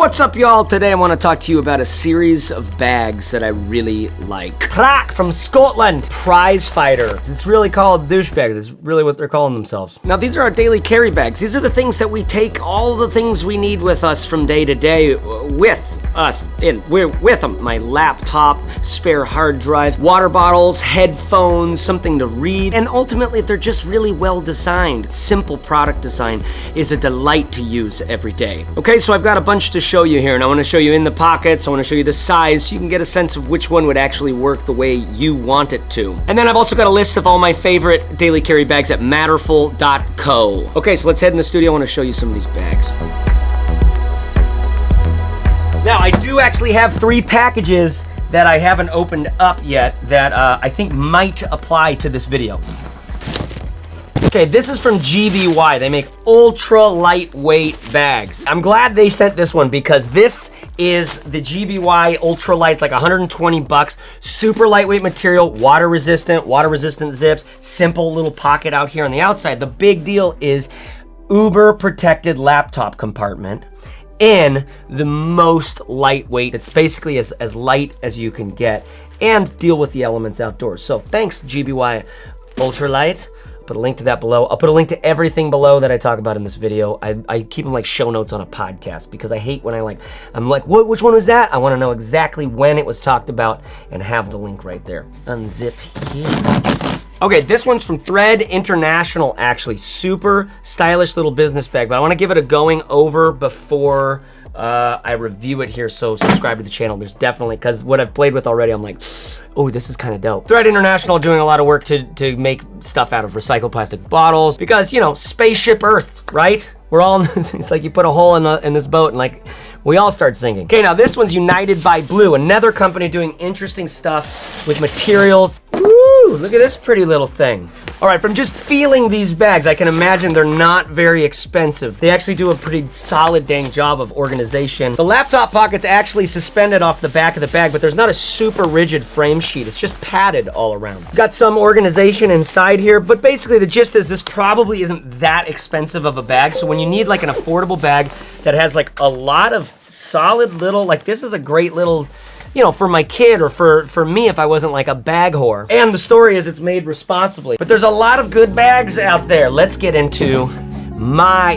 What's up, y'all? Today I want to talk to you about a series of bags that I really like. Plaque from Scotland, prize fighter. It's really called Douche Bags. It's really what they're calling themselves. Now, these are our daily carry bags. These are the things that we take all the things we need with us from day to day with us in. We're with them. My laptop, spare hard drive, water bottles, headphones, something to read, and ultimately they're just really well designed. Simple product design is a delight to use every day. Okay, so I've got a bunch to show you here, and I want to show you in the pockets. I want to show you the size so you can get a sense of which one would actually work the way you want it to. And then I've also got a list of all my favorite daily carry bags at matterful.co. Okay, so let's head in the studio. I want to show you some of these bags. Now, I do actually have 3 packages that I haven't opened up yet that I think might apply to this video. Okay, this is from GBY. They make ultra lightweight bags. I'm glad they sent this one because this is the GBY ultra light. It's like 120 bucks. Super lightweight material, water resistant zips, simple little pocket out here on the outside. The big deal is uber protected laptop compartment in the most lightweight. It's basically as light as you can get and deal with the elements outdoors. So thanks, GBY Ultralight. Put a link to that below. I'll put a link to everything below that I talk about in this video. I keep them like show notes on a podcast because I hate when I'm like, which one was that? I want to know exactly when it was talked about and have the link right there. Unzip here. Okay, this one's from Thread International, actually. Super stylish little business bag, but I want to give it a going over before I review it here, so subscribe to the channel. There's definitely, because what I've played with already, I'm like, oh, this is kind of dope. Thread International doing a lot of work to make stuff out of recycled plastic bottles because, you know, spaceship Earth, right? We're all, it's like you put a hole in this boat and like, we all start sinking. Okay, now this one's United by Blue, another company doing interesting stuff with materials. Woo, look at this pretty little thing. All right, from just feeling these bags, I can imagine they're not very expensive. They actually do a pretty solid dang job of organization. The laptop pocket's actually suspended off the back of the bag, but there's not a super rigid frame sheet. It's just padded all around. Got some organization inside here, but basically the gist is this probably isn't that expensive of a bag. So when you need like an affordable bag that has like a lot of solid little, like this is a great little, you know, for my kid or for me if I wasn't like a bag whore. And the story is it's made responsibly. But there's a lot of good bags out there. Let's get into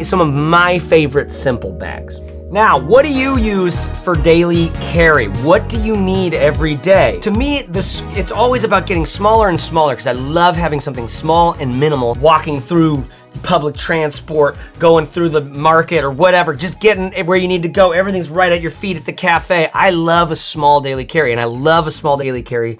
some of my favorite simple bags. Now, what do you use for daily carry? What do you need every day? To me, it's always about getting smaller and smaller because I love having something small and minimal, walking through public transport, going through the market or whatever, just getting where you need to go. Everything's right at your feet at the cafe. I love a small daily carry, and I love a small daily carry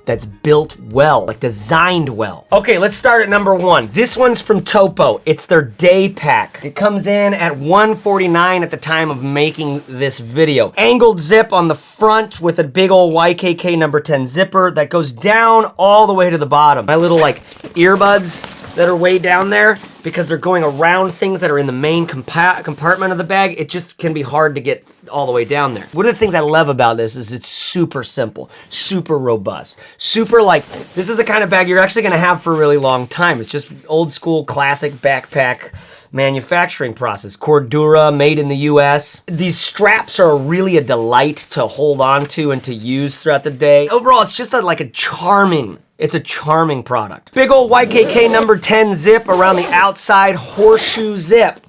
that's built well, like designed well. Okay, let's start at number 1. This one's from Topo. It's their Day Pack. It comes in at $149 at the time of making this video. Angled zip on the front with a big old YKK number 10 zipper that goes down all the way to the bottom. My little like earbuds that are way down there, because they're going around things that are in the main compartment of the bag, it just can be hard to get all the way down there. One of the things I love about this is it's super simple, super robust, super like, this is the kind of bag you're actually gonna have for a really long time. It's just old school classic backpack manufacturing process. Cordura, made in the US. These straps are really a delight to hold on to and to use throughout the day. Overall, it's just like a charming product. Big old YKK number 10 zip around the outside, horseshoe zip.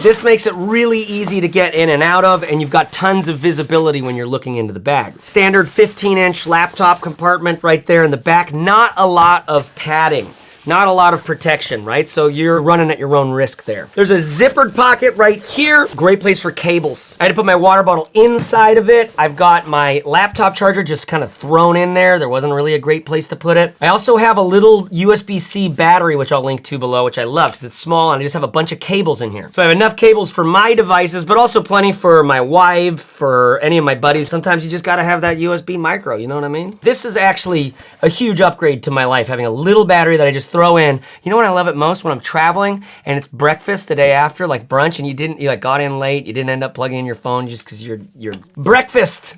This makes it really easy to get in and out of, and you've got tons of visibility when you're looking into the bag. Standard 15-inch laptop compartment right there in the back. Not a lot of padding. Not a lot of protection, right? So you're running at your own risk there. There's a zippered pocket right here. Great place for cables. I had to put my water bottle inside of it. I've got my laptop charger just kind of thrown in there. There wasn't really a great place to put it. I also have a little USB-C battery, which I'll link to below, which I love because it's small and I just have a bunch of cables in here. So I have enough cables for my devices, but also plenty for my wife, for any of my buddies. Sometimes you just gotta have that USB micro, you know what I mean? This is actually a huge upgrade to my life, having a little battery that I just throw in. You know when I love it most? When I'm traveling and it's breakfast the day after, like brunch, and you like got in late, you didn't end up plugging in your phone just because your breakfast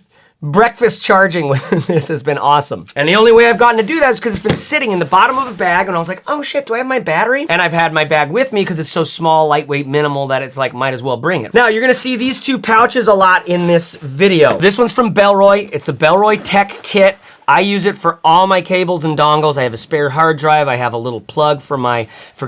breakfast charging with this has been awesome. And the only way I've gotten to do that is because it's been sitting in the bottom of a bag, and I was like, oh shit, do I have my battery? And I've had my bag with me because it's so small, lightweight, minimal that it's like, might as well bring it. Now, you're gonna see these two pouches a lot in this video. This one's from Bellroy. It's a Bellroy Tech Kit. I use it for all my cables and dongles. I have a spare hard drive. I have a little plug for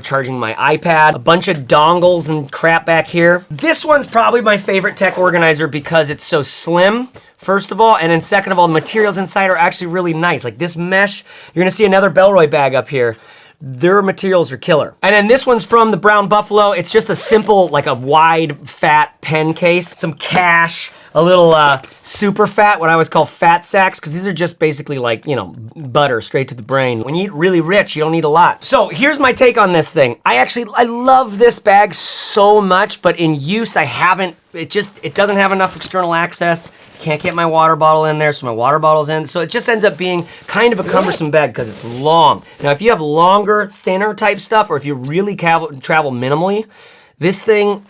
charging my iPad. A bunch of dongles and crap back here. This one's probably my favorite tech organizer because it's so slim, first of all, and then second of all, the materials inside are actually really nice. Like this mesh, you're gonna see another Bellroy bag up here. Their materials are killer. And then this one's from the Brown Buffalo. It's just a simple, like a wide, fat pen case, some cash, a little super fat, what I always call fat sacks, because these are just basically like, you know, butter straight to the brain. When you eat really rich, you don't need a lot. So here's my take on this thing. I love this bag so much, but in use, I haven't, it doesn't have enough external access. Can't get my water bottle in there, so my water bottle's in. So it just ends up being kind of a cumbersome bag because it's long. Now, if you have longer, thinner type stuff, or if you really travel minimally, this thing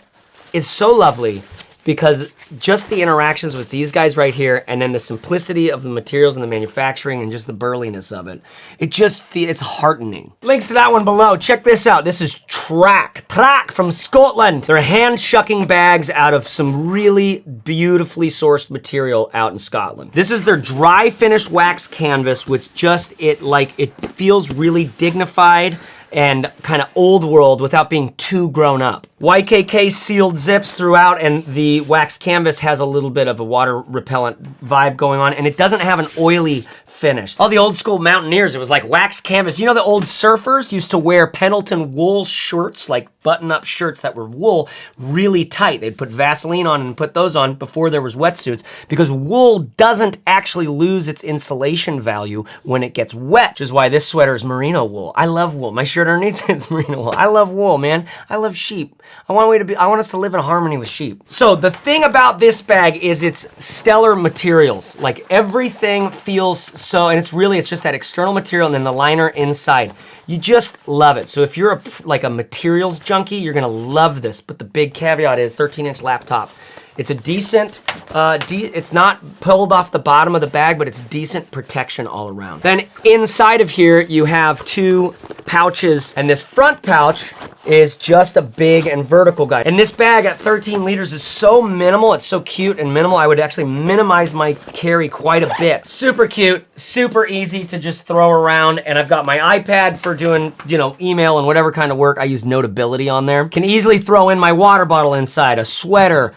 is so lovely because just the interactions with these guys right here, and then the simplicity of the materials and the manufacturing and just the burliness of it, it's heartening. Links to that one below. Check this out. This is Plaque from Scotland. They're hand shucking bags out of some really beautifully sourced material out in Scotland. This is their dry finish wax canvas, which it feels really dignified and kind of old world without being too grown up. YKK sealed zips throughout, and the wax canvas has a little bit of a water repellent vibe going on, and it doesn't have an oily finish. All the old school mountaineers, it was like wax canvas. You know, the old surfers used to wear Pendleton wool shirts, like button-up shirts that were wool, really tight. They'd put Vaseline on and put those on before there was wetsuits, because wool doesn't actually lose its insulation value when it gets wet, which is why this sweater is merino wool. I love wool. My shirt underneath it's merino wool. I love wool, man. I love sheep. I want us to live in harmony with sheep. So the thing about this bag is it's stellar materials. Like everything feels so, and it's just that external material and then the liner inside. You just love it. So if you're like a materials junkie, you're gonna love this. But the big caveat is 13-inch laptop. It's a decent, it's not pulled off the bottom of the bag, but it's decent protection all around. Then inside of here, you have two pouches, and this front pouch is just a big and vertical guy. And this bag at 13 liters is so minimal, it's so cute and minimal, I would actually minimize my carry quite a bit. Super cute, super easy to just throw around, and I've got my iPad for doing, email and whatever kind of work. I use Notability on there. Can easily throw in my water bottle inside, a sweater.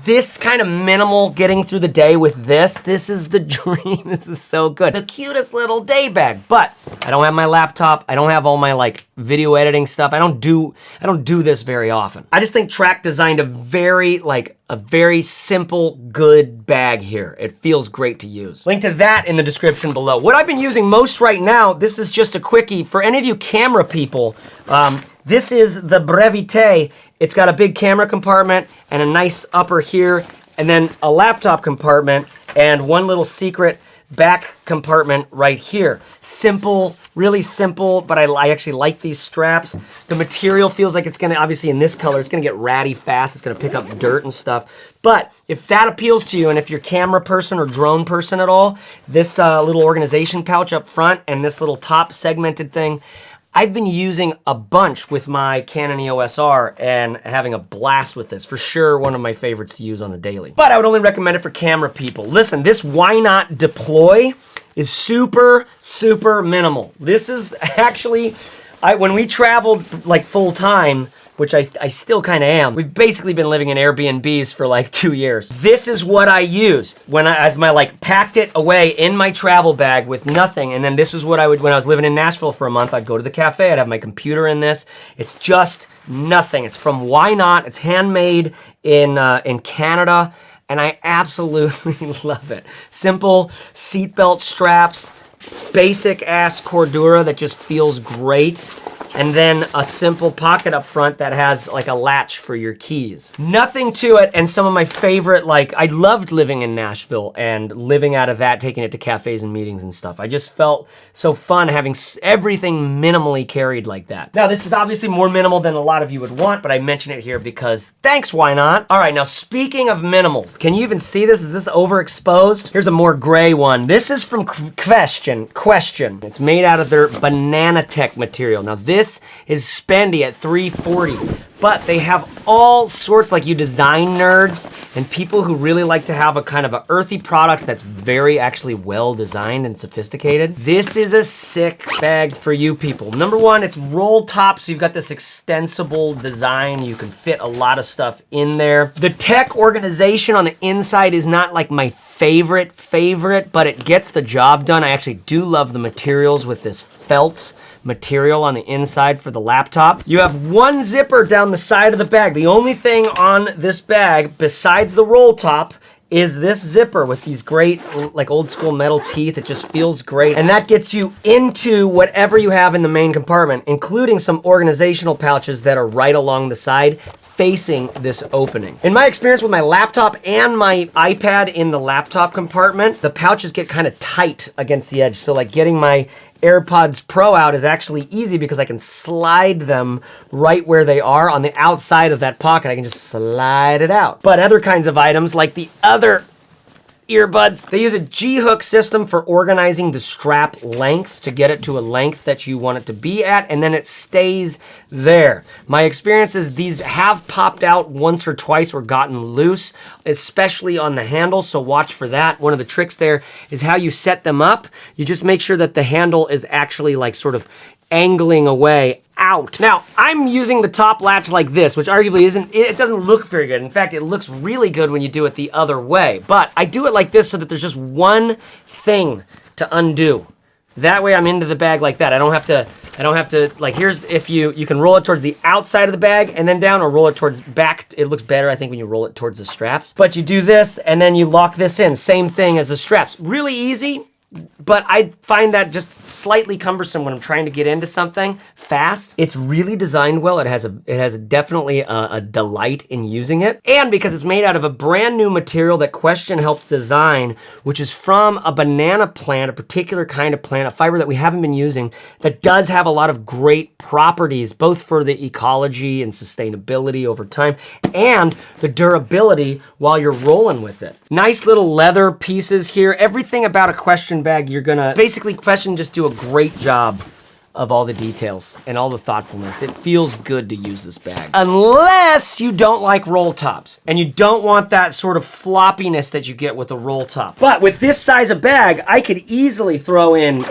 This kind of minimal getting through the day with this is the dream. This is so good. The cutest little day bag, but I don't have my laptop. I don't have all my video editing stuff. I don't do this very often. I just think Track designed a very simple, good bag here. It feels great to use. Link to that in the description below. What I've been using most right now, this is just a quickie. For any of you camera people, this is the Brevité. It's got a big camera compartment and a nice upper here, and then a laptop compartment and one little secret back compartment right here. Simple, really simple, but I actually like these straps. The material feels like it's gonna, obviously in this color, it's gonna get ratty fast. It's gonna pick up dirt and stuff. But if that appeals to you, and if you're a camera person or drone person at all, this little organization pouch up front and this little top segmented thing, I've been using a bunch with my Canon EOS R and having a blast with this. For sure, one of my favorites to use on the daily. But I would only recommend it for camera people. Listen, this Why Not deploy is super, super minimal. This is actually, when we traveled full time, which I still kind of am. We've basically been living in Airbnbs for 2 years. This is what I used as my packed it away in my travel bag with nothing. And then this is what I would, when I was living in Nashville for a month, I'd go to the cafe, I'd have my computer in this. It's just nothing. It's from Why Not. It's handmade in Canada, and I absolutely love it. Simple seatbelt straps, basic ass Cordura that just feels great. and then a simple pocket up front that has like a latch for your keys. Nothing to it, and some of my favorite, like, I loved living in Nashville and living out of that, taking it to cafes and meetings and stuff. I just felt so fun having everything minimally carried like that. Now, this is obviously more minimal than a lot of you would want, but I mention it here because thanks, why not? All right, now speaking of minimal, can you even see this? Is this overexposed? Here's a more gray one. This is from Question. It's made out of their Banana Tech material. Now this is spendy at $340, but they have all sorts, like you design nerds and people who really like to have a kind of a earthy product that's very actually well designed and sophisticated. This is a sick bag for you people. Number one, it's roll top, so you've got this extensible design. You can fit a lot of stuff in there. The tech organization on the inside is not like my favorite, but it gets the job done. I actually do love the materials with this felt material on the inside for the laptop. You have one zipper down the side of the bag. The only thing on this bag besides the roll top is this zipper with these great, like, old school metal teeth. It just feels great. And that gets you into whatever you have in the main compartment, including some organizational pouches that are right along the side facing this opening. In my experience with my laptop and my iPad in the laptop compartment, the pouches get kind of tight against the edge. So like getting my AirPods Pro out is actually easy because I can slide them right where they are on the outside of that pocket. I can just slide it out. But other kinds of items, like the other earbuds, they use a G-hook system for organizing the strap length to get it to a length that you want it to be at, and then it stays there. My experience is these have popped out once or twice or gotten loose, especially on the handle, so watch for that. One of the tricks there is how you set them up. You just make sure that the handle is actually like sort of angling away out. Now, I'm using the top latch like this, which arguably it doesn't look very good. In fact, it looks really good when you do it the other way. But I do it like this so that there's just one thing to undo. That way I'm into the bag like that. I don't have to, like, here's, if you can roll it towards the outside of the bag and then down, or roll it towards back. It looks better, I think, when you roll it towards the straps. But you do this and then you lock this in. Same thing as the straps. Really easy. But I find that just slightly cumbersome when I'm trying to get into something fast. It's really designed well. It has definitely a delight in using it. And because it's made out of a brand new material that Question helped design, which is from a banana plant, a particular kind of plant, a fiber that we haven't been using, that does have a lot of great properties, both for the ecology and sustainability over time, and the durability while you're rolling with it. Nice little leather pieces here. Everything about a Question bag, you're gonna basically Question just do a great job of all the details and all the thoughtfulness. It feels good to use this bag. Unless you don't like roll tops and you don't want that sort of floppiness that you get with a roll top. But with this size of bag, I could easily throw in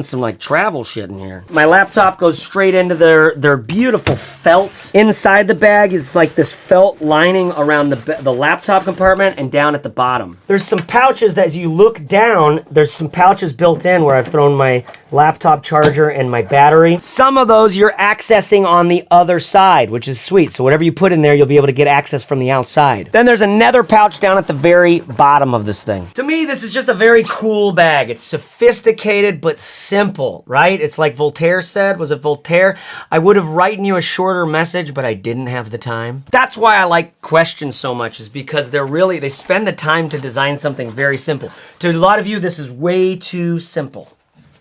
some like travel shit in here. My laptop goes straight into their beautiful felt. Inside the bag is like this felt lining around the laptop compartment and down at the bottom. There's some pouches that as you look down, there's some pouches built in where I've thrown my laptop charger and my battery. Some of those you're accessing on the other side, which is sweet. So whatever you put in there, you'll be able to get access from the outside. Then there's another pouch down at the very bottom of this thing. To me, this is just a very cool bag. It's sophisticated, but simple, right? It's like Voltaire said. Was it Voltaire? I would have written you a shorter message, but I didn't have the time. That's why I like Question so much, is because they spend the time to design something very simple. To a lot of you, this is way too simple.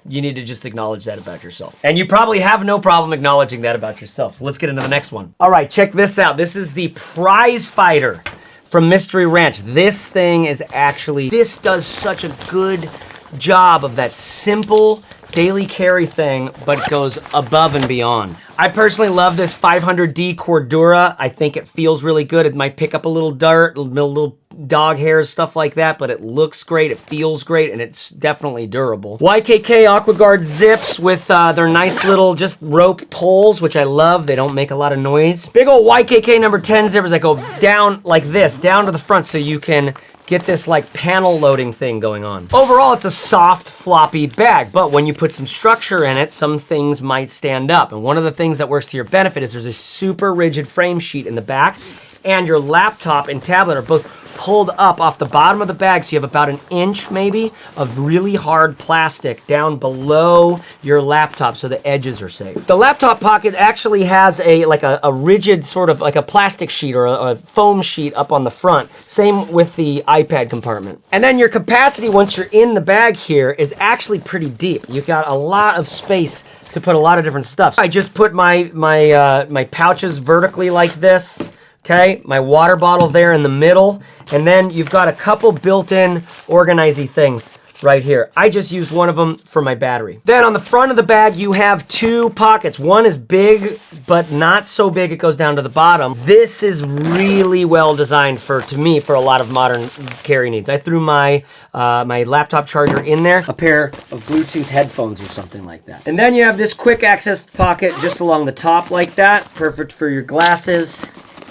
You need to just acknowledge that about yourself. And you probably have no problem acknowledging that about yourself. So let's get into the next one. All right, check this out. This is the Prize Fighter from Mystery Ranch. This thing is this does such a good job of that simple daily carry thing, but goes above and beyond. I personally love this 500D Cordura. I think it feels really good. It might pick up a little dirt, a little dog hairs, stuff like that, but it looks great, it feels great, and it's definitely durable. YKK AquaGuard zips with their nice little just rope poles, which I love. They don't make a lot of noise. Big old YKK number 10 zippers that go down like this, down to the front, so you can get this like panel loading thing going on. Overall, it's a soft, floppy bag, but when you put some structure in it, some things might stand up. And one of the things that works to your benefit is there's a super rigid frame sheet in the back, and your laptop and tablet are both pulled up off the bottom of the bag, so you have about an inch maybe of really hard plastic down below your laptop so the edges are safe. The laptop pocket actually has a rigid sort of like a plastic sheet or a foam sheet up on the front. Same with the iPad compartment. And then your capacity once you're in the bag here is actually pretty deep. You've got a lot of space to put a lot of different stuff. I just put my pouches vertically like this. Okay, my water bottle there in the middle, and then you've got a couple built-in organizey things right here. I just used one of them for my battery. Then on the front of the bag, you have two pockets. One is big, but not so big it goes down to the bottom. This is really well designed to me, for a lot of modern carry needs. I threw my laptop charger in there, a pair of Bluetooth headphones or something like that. And then you have this quick access pocket just along the top like that, perfect for your glasses.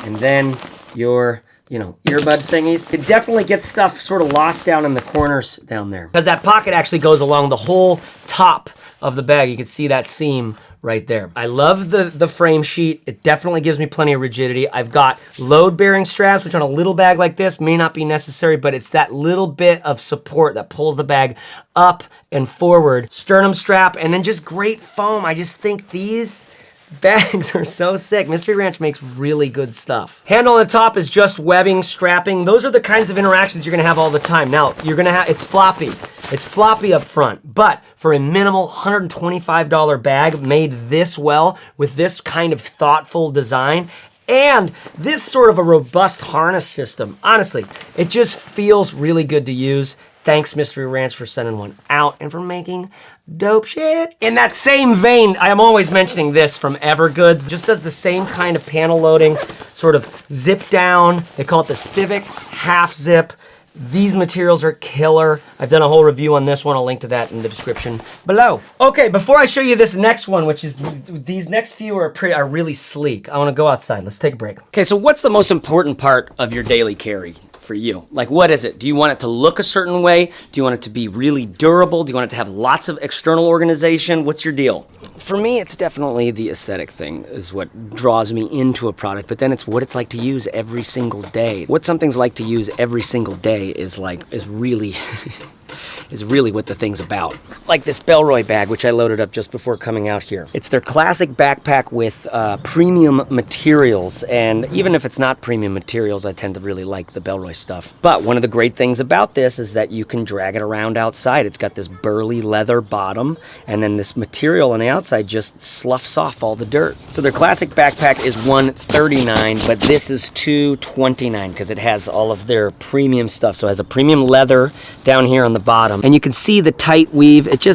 And then your, earbud thingies. It definitely gets stuff sort of lost down in the corners down there. Because that pocket actually goes along the whole top of the bag. You can see that seam right there. I love the frame sheet. It definitely gives me plenty of rigidity. I've got load-bearing straps, which on a little bag like this may not be necessary, but it's that little bit of support that pulls the bag up and forward. Sternum strap, and then just great foam. I just think these bags are so sick. Mystery Ranch makes really good stuff. Handle on the top is just webbing, strapping. Those are the kinds of interactions you're gonna have all the time. Now, it's floppy. It's floppy up front, but for a minimal $125 bag made this well with this kind of thoughtful design and this sort of a robust harness system, honestly, it just feels really good to use. Thanks, Mystery Ranch, for sending one out and for making dope shit. In that same vein, I am always mentioning this from Evergoods. Just does the same kind of panel loading, sort of zip down. They call it the Civic half zip. These materials are killer. I've done a whole review on this one. I'll link to that in the description below. Okay, before I show you this next one, which is, these next few are really sleek. I wanna go outside, let's take a break. Okay, so what's the most important part of your daily carry for you? Like, what is it? Do you want it to look a certain way? Do you want it to be really durable? Do you want it to have lots of external organization? What's your deal? For me, it's definitely the aesthetic thing is what draws me into a product, but then it's what it's like to use every single day. What something's like to use every single day is really is really what the thing's about. Like this Bellroy bag, which I loaded up just before coming out here. It's their classic backpack with premium materials, and even if it's not premium materials, I tend to really like the Bellroy stuff. But one of the great things about this is that you can drag it around outside. It's got this burly leather bottom, and then this material on the outside just sloughs off all the dirt. So their classic backpack is $139, but this is $229 because it has all of their premium stuff. So it has a premium leather down here on the bottom, and you can see the tight weave. It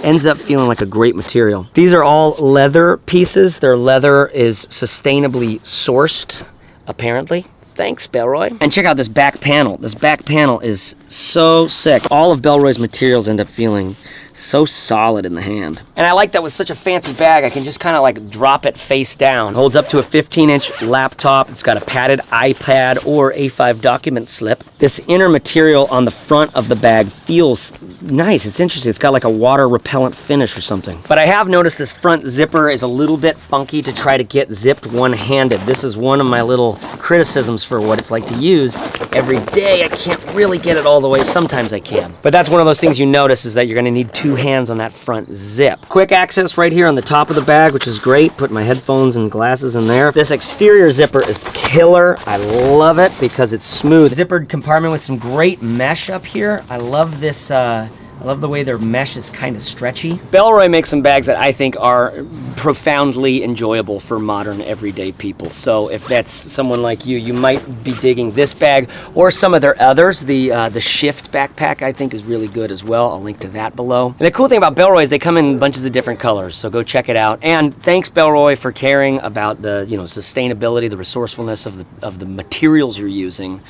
ends up feeling like a great material. These are all leather pieces. Their leather is sustainably sourced, apparently. Thanks, Bellroy. And check out this back panel. This back panel is so sick. All of Bellroy's materials end up feeling so solid in the hand. And I like that with such a fancy bag, I can just kind of like drop it face down. Holds up to a 15-inch laptop. It's got a padded iPad or A5 document slip. This inner material on the front of the bag feels nice. It's interesting. It's got like a water repellent finish or something. But I have noticed this front zipper is a little bit funky to try to get zipped one-handed. This is one of my little criticisms for what it's like to use every day. I can't really get it all the way. Sometimes I can. But that's one of those things you notice is that you're gonna need two hands on that front zip. Quick access right here on the top of the bag, which is great. Put my headphones and glasses in there. This exterior zipper is killer. I love it because it's smooth. Zippered compartment with some great mesh up here. I love this, I love the way their mesh is kind of stretchy. Bellroy makes some bags that I think are profoundly enjoyable for modern everyday people. So if that's someone like you, you might be digging this bag or some of their others. The Shift backpack I think is really good as well. I'll link to that below. And the cool thing about Bellroy is they come in bunches of different colors, so go check it out. And thanks Bellroy for caring about the sustainability, the resourcefulness of the materials you're using.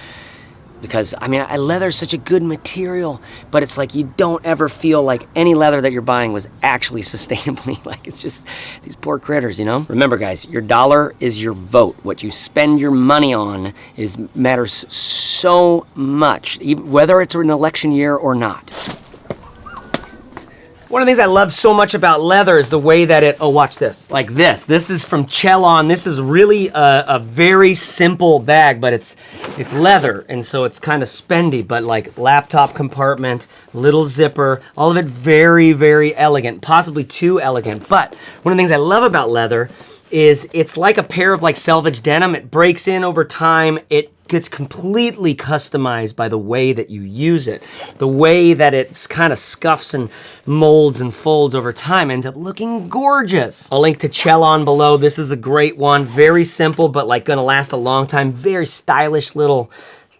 Because, I mean, leather is such a good material, but it's like you don't ever feel like any leather that you're buying was actually sustainably, like it's just these poor critters, you know? Remember guys, your dollar is your vote. What you spend your money on matters so much, whether it's an election year or not. One of the things I love so much about leather is the way that it, oh, watch this, like this. This is from Chelon. This is really a very simple bag, but it's leather, and so it's kind of spendy, but like laptop compartment, little zipper, all of it very, very elegant, possibly too elegant. But one of the things I love about leather is it's like a pair of like selvage denim. It breaks in over time. It gets completely customized by the way that you use it. The way that it kind of scuffs and molds and folds over time ends up looking gorgeous. I'll link to Chelon below. This is a great one. Very simple, but like gonna last a long time. Very stylish little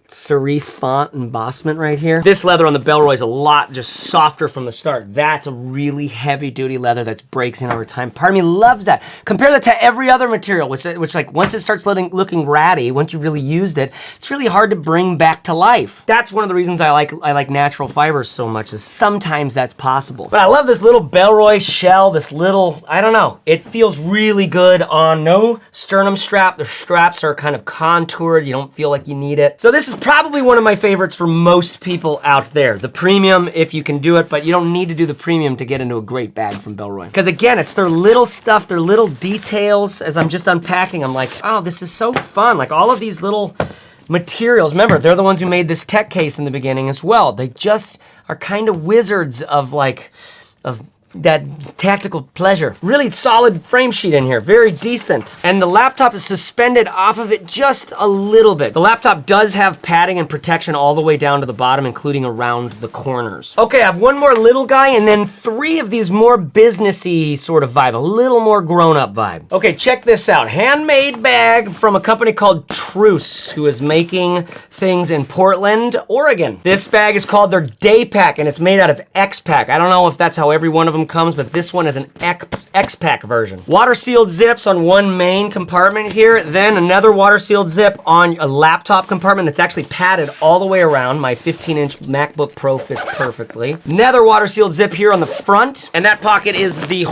serif font embossment right here. This leather on the Bellroy is a lot just softer from the start. That's a really heavy duty leather that breaks in over time. Part of me loves that. Compare that to every other material, which like once it starts looking ratty, once you've really used it, it's really hard to bring back to life. That's one of the reasons I like natural fibers so much, is sometimes that's possible. But I love this little Bellroy shell, this little, I don't know, it feels really good on. No sternum strap. The straps are kind of contoured. You don't feel like you need it. So this is probably one of my favorites for most people out there. The premium, if you can do it, but you don't need to do the premium to get into a great bag from Bellroy. Because again, it's their little stuff, their little details. As I'm just unpacking, I'm like, oh, this is so fun. Like all of these little materials. Remember, they're the ones who made this tech case in the beginning as well. They just are kind of wizards of that tactical pleasure. Really solid frame sheet in here, very decent. And the laptop is suspended off of it just a little bit. The laptop does have padding and protection all the way down to the bottom, including around the corners. Okay, I have one more little guy and then three of these more businessy sort of vibe, a little more grown-up vibe. Okay, check this out. Handmade bag from a company called Truce, who is making things in Portland, Oregon. This bag is called their Day Pack, and it's made out of X-Pack. I don't know if that's how every one of them comes, but this one is an X-Pack version. Water sealed zips on one main compartment here, then another water sealed zip on a laptop compartment that's actually padded all the way around. My 15-inch MacBook Pro fits perfectly. Another water sealed zip here on the front, and that pocket is this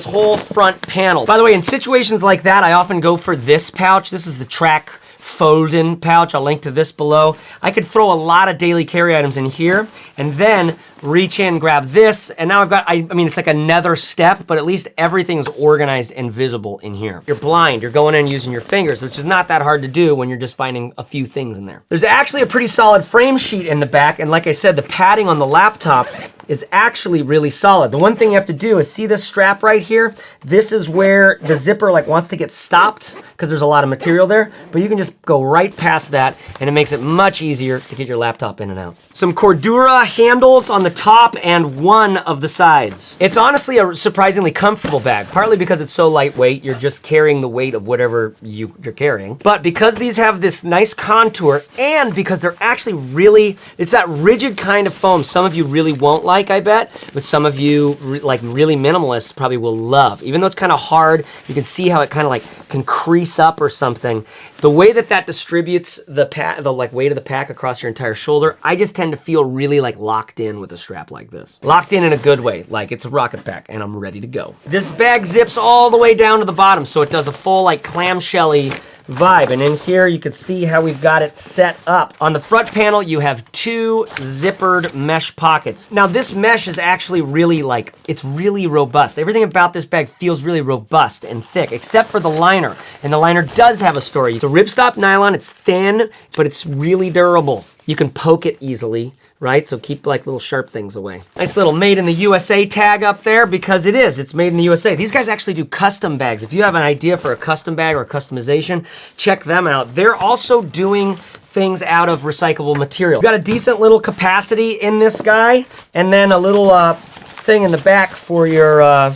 whole front panel. By the way, in situations like that, I often go for this pouch. This is the Track fold-in pouch. I'll link to this below. I could throw a lot of daily carry items in here and then reach in, grab this, and now I've got, I mean, it's like another step, but at least everything's organized and visible in here. You're blind, you're going in using your fingers, which is not that hard to do when you're just finding a few things in there. There's actually a pretty solid frame sheet in the back, and like I said, the padding on the laptop is actually really solid. The one thing you have to do is see this strap right here? This is where the zipper like wants to get stopped because there's a lot of material there, but you can just go right past that and it makes it much easier to get your laptop in and out. Some Cordura handles on the top and one of the sides. It's honestly a surprisingly comfortable bag, partly because it's so lightweight, you're just carrying the weight of whatever you're carrying. But because these have this nice contour and because they're actually really, it's that rigid kind of foam some of you really won't like, I bet, but some of you like really minimalists probably will love. Even though it's kind of hard, you can see how it kind of like can crease up or something. The way that distributes the like weight of the pack across your entire shoulder, I just tend to feel really like locked in with a strap like this. Locked in a good way, like it's a rocket pack and I'm ready to go. This bag zips all the way down to the bottom, so it does a full like clamshelly vibe. And in here you can see how we've got it set up. On the front panel you have two zippered mesh pockets. Now this mesh is actually really like, it's really robust. Everything about this bag feels really robust and thick, except for the liner. And the liner does have a story. It's a ripstop nylon, it's thin, but it's really durable. You can poke it easily, right? So keep like little sharp things away. Nice little made in the USA tag up there because it's made in the USA. These guys actually do custom bags. If you have an idea for a custom bag or a customization, check them out. They're also doing things out of recyclable material. Got a decent little capacity in this guy, and then a little thing in the back for your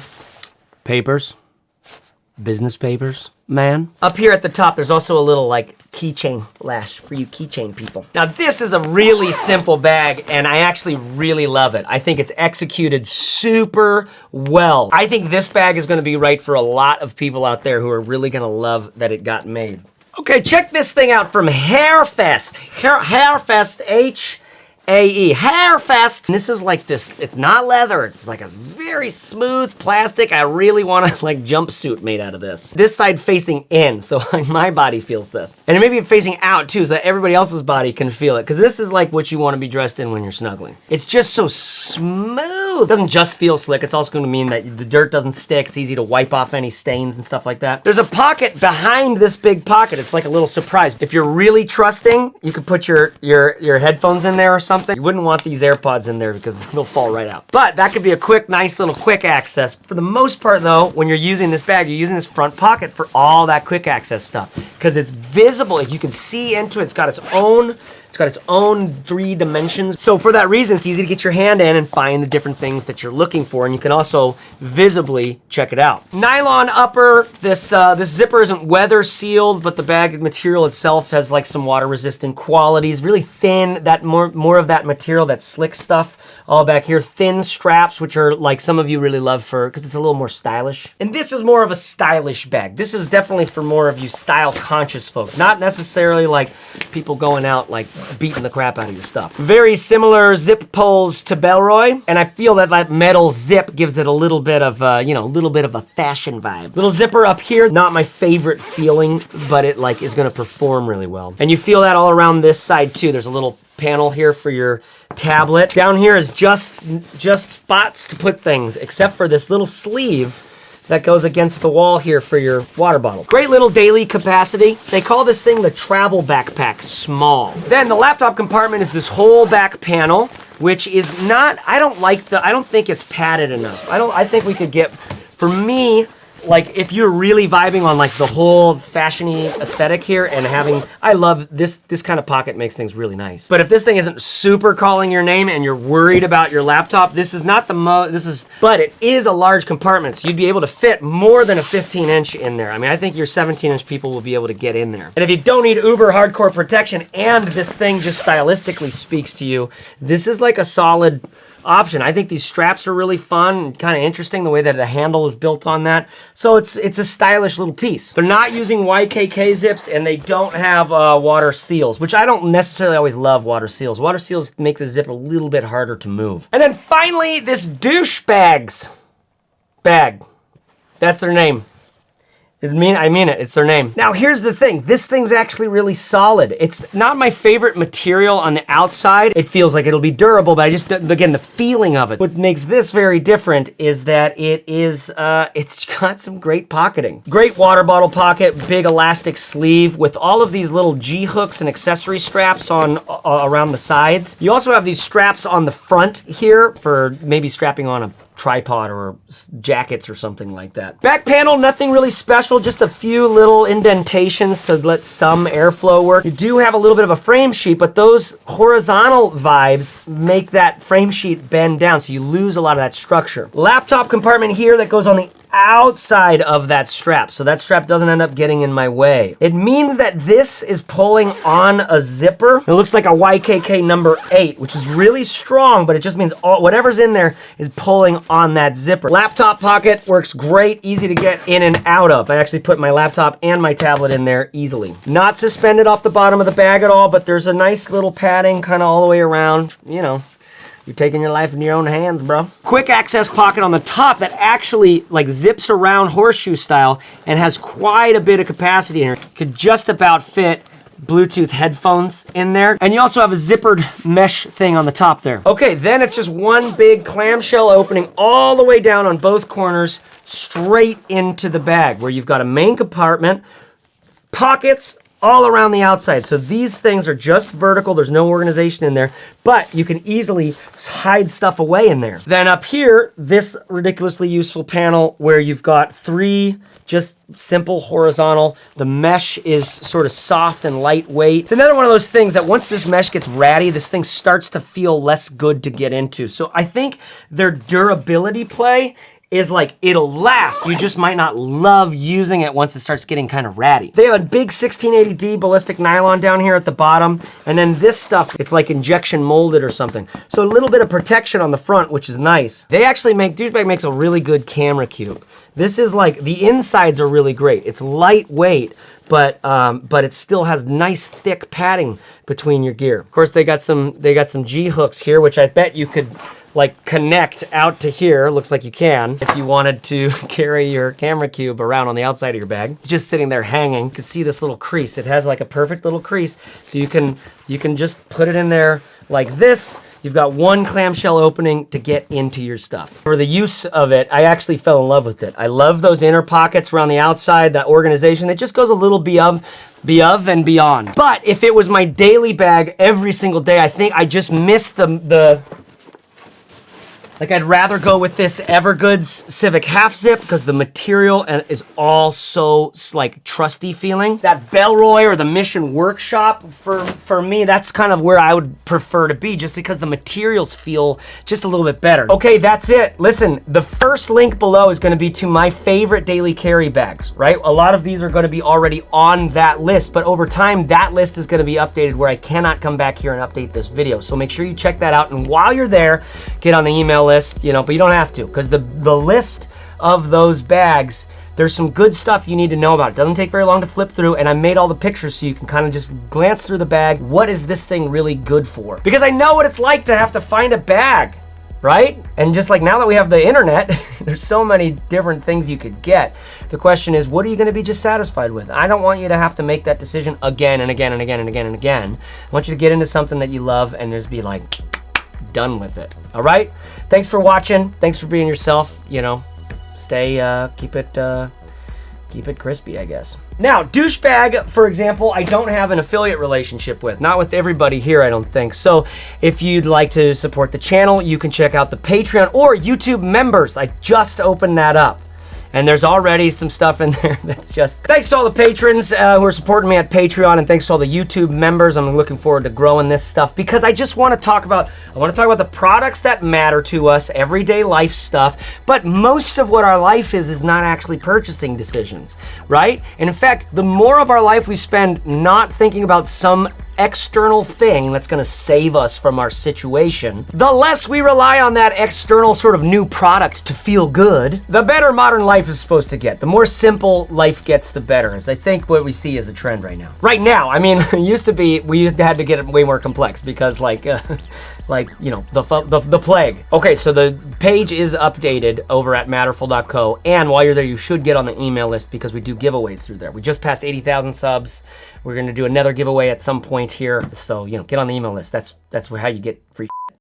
papers, business papers, man. Up here at the top, there's also a little like keychain lash for you keychain people. Now this is a really simple bag and I actually really love it. I think it's executed super well. I think this bag is gonna be right for a lot of people out there who are really gonna love that it got made. Okay, check this thing out from Hairfest. Hairfest, H-A-E, Hairfest. And this is like this, it's not leather, it's like a very very smooth plastic. I really want a like jumpsuit made out of this. This side facing in, so my body feels this. And maybe facing out too, so that everybody else's body can feel it. Because this is like what you want to be dressed in when you're snuggling. It's just so smooth. It doesn't just feel slick, it's also going to mean that the dirt doesn't stick. It's easy to wipe off any stains and stuff like that. There's a pocket behind this big pocket. It's like a little surprise. If you're really trusting, you could put your headphones in there or something. You wouldn't want these AirPods in there because they'll fall right out. But that could be a quick, nice little quick access. For the most part though, when you're using this bag, you're using this front pocket for all that quick access stuff because it's visible. You can see into it. It's got its own 3 dimensions. So for that reason, it's easy to get your hand in and find the different things that you're looking for, and you can also visibly check it out. Nylon upper. This zipper isn't weather sealed, but the bag material itself has like some water resistant qualities. Really thin, that more of that material, that slick stuff. All back here, thin straps, which are like some of you really love because it's a little more stylish. And this is more of a stylish bag. This is definitely for more of you style conscious folks, not necessarily like people going out like beating the crap out of your stuff. Very similar zip pulls to Bellroy, and I feel that that metal zip gives it a little bit of a little bit of a fashion vibe. Little zipper up here, not my favorite feeling, but it like is gonna perform really well. And you feel that all around this side too. There's a little panel here for your tablet. Down here is just spots to put things, except for this little sleeve that goes against the wall here for your water bottle. Great little daily capacity. They call this thing the travel backpack small. Then the laptop compartment is this whole back panel, which is not, I don't think it's padded enough. I think we could get, for me, like if you're really vibing on like the whole fashion-y aesthetic here and I love this kind of pocket makes things really nice. But if this thing isn't super calling your name and you're worried about your laptop, this is not the but it is a large compartment, so you'd be able to fit more than a 15-inch in there. I mean, I think your 17-inch people will be able to get in there. And if you don't need uber hardcore protection and this thing just stylistically speaks to you, this is like a solid option. I think these straps are really fun and kind of interesting, the way that the handle is built on that. So it's a stylish little piece. They're not using YKK zips, and they don't have water seals, which I don't necessarily always love water seals. Water seals make the zip a little bit harder to move. And then finally, this Douche Bags bag. That's their name. I mean it, it's their name. Now here's the thing, this thing's actually really solid. It's not my favorite material on the outside. It feels like it'll be durable, but again, the feeling of it. What makes this very different is that it's got some great pocketing. Great water bottle pocket, big elastic sleeve with all of these little G-hooks and accessory straps on around the sides. You also have these straps on the front here for maybe strapping on a tripod or jackets or something like that. Back panel, nothing really special, just a few little indentations to let some airflow work. You do have a little bit of a frame sheet, but those horizontal vibes make that frame sheet bend down, so you lose a lot of that structure. Laptop compartment here that goes on the outside of that strap, so that strap doesn't end up getting in my way. It means that this is pulling on a zipper. It looks like a YKK number 8, which is really strong, but it just means whatever's in there is pulling on that zipper. Laptop pocket works great, easy to get in and out of. I actually put my laptop and my tablet in there easily. Not suspended off the bottom of the bag at all, but there's a nice little padding kind of all the way around, you know. You're taking your life in your own hands, bro. Quick access pocket on the top that actually like zips around horseshoe style and has quite a bit of capacity in here. Could just about fit Bluetooth headphones in there. And you also have a zippered mesh thing on the top there. Okay, then it's just one big clamshell opening all the way down on both corners, straight into the bag, where you've got a main compartment, pockets all around the outside. So these things are just vertical. There's no organization in there, but you can easily hide stuff away in there. Then up here, this ridiculously useful panel where you've got 3 just simple horizontal. The mesh is sort of soft and lightweight. It's another one of those things that once this mesh gets ratty, this thing starts to feel less good to get into. So I think their durability play is like, it'll last. You just might not love using it once it starts getting kind of ratty. They have a big 1680D ballistic nylon down here at the bottom, and then this stuff, it's like injection molded or something. So a little bit of protection on the front, which is nice. They actually Douche Bag makes a really good camera cube. This is like, the insides are really great. It's lightweight, but it still has nice thick padding between your gear. Of course, they got some G hooks here, which I bet you could like connect out to here. Looks like you can if you wanted to carry your camera cube around on the outside of your bag. It's just sitting there hanging. You can see this little crease. It has like a perfect little crease, so you can just put it in there like this. You've got one clamshell opening to get into your stuff. For the use of it, I actually fell in love with it. I love those inner pockets around the outside, that organization. It just goes a little beyond and beyond. But if it was my daily bag every single day, I think I just miss like I'd rather go with this Evergoods Civic Half Zip because the material is all so like trusty feeling. That Bellroy or the Mission Workshop, for me, that's kind of where I would prefer to be just because the materials feel just a little bit better. Okay, that's it. Listen, the first link below is gonna be to my favorite daily carry bags, right? A lot of these are gonna be already on that list, but over time, that list is gonna be updated where I cannot come back here and update this video. So make sure you check that out. And while you're there, get on the email list, you know, but you don't have to, because the list of those bags, there's some good stuff you need to know about. It doesn't take very long to flip through, and I made all the pictures so you can kind of just glance through the bag. What is this thing really good for? Because I know what it's like to have to find a bag, right? And just like now that we have the internet, there's so many different things you could get. The question is, what are you gonna be just satisfied with? I don't want you to have to make that decision again and again and again and again and again. I want you to get into something that you love and just be like, done with it. All right? Thanks for watching. Thanks for being yourself. You know, stay, keep it crispy, I guess. Now, Douche Bag, for example, I don't have an affiliate relationship with. Not with everybody here, I don't think. So if you'd like to support the channel, you can check out the Patreon or YouTube members. I just opened that up. And there's already some stuff in there that's just... Thanks to all the patrons who are supporting me at Patreon, and thanks to all the YouTube members. I'm looking forward to growing this stuff because I just want to talk about, the products that matter to us, everyday life stuff, but most of what our life is not actually purchasing decisions, right? And in fact, the more of our life we spend not thinking about some external thing that's gonna save us from our situation, the less we rely on that external sort of new product to feel good, the better modern life is supposed to get. The more simple life gets, the better, as I think what we see is a trend right now. Right now, I mean, it used to be, we had to get it way more complex because like you know, the plague. Okay, so the page is updated over at matterful.co, and while you're there, you should get on the email list because we do giveaways through there. We just passed 80,000 subs. We're gonna do another giveaway at some point here, so you know, get on the email list. That's how you get free.